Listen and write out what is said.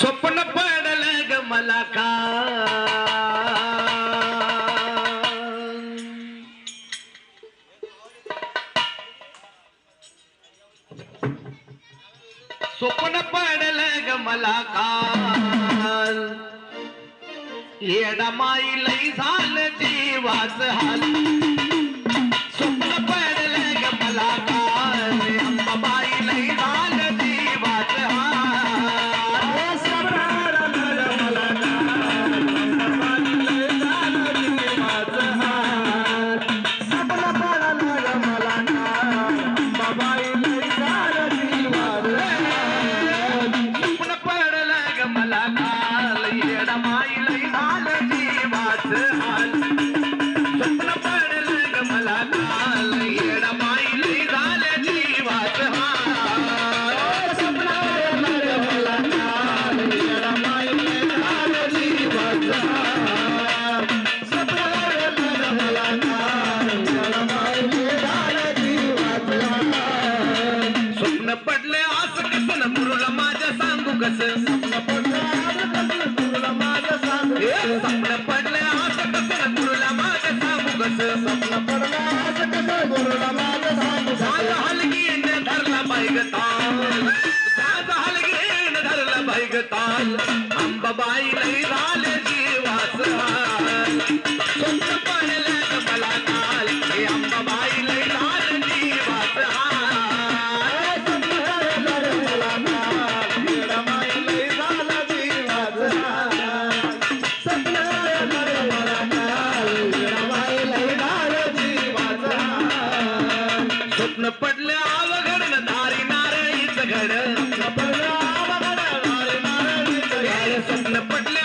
स्वप्न पडलं ग मला का स्वप्न पडलं ग मला काल येडा माई लई झालं जीवाच हाल स्वप्न पडलं ग मला काल अंबाबाई लई झालं जीवाच स्वप्न पडले असं कसं गुरुला माझ्या सांगू कसं स्वप्न पडलं असं कसं गुरुला माझ्या सांगू माझं हलगीन धरला बैगताल माझं हलगीन धरला बैगताल अंबाबाई लई झाले जीवाच हाल स्वप्न पडले मला काल हे अंबाबाई लई झाले जीवाच स्वप्न पडले अवघड दारी नारळीच घड स्वप्न पडले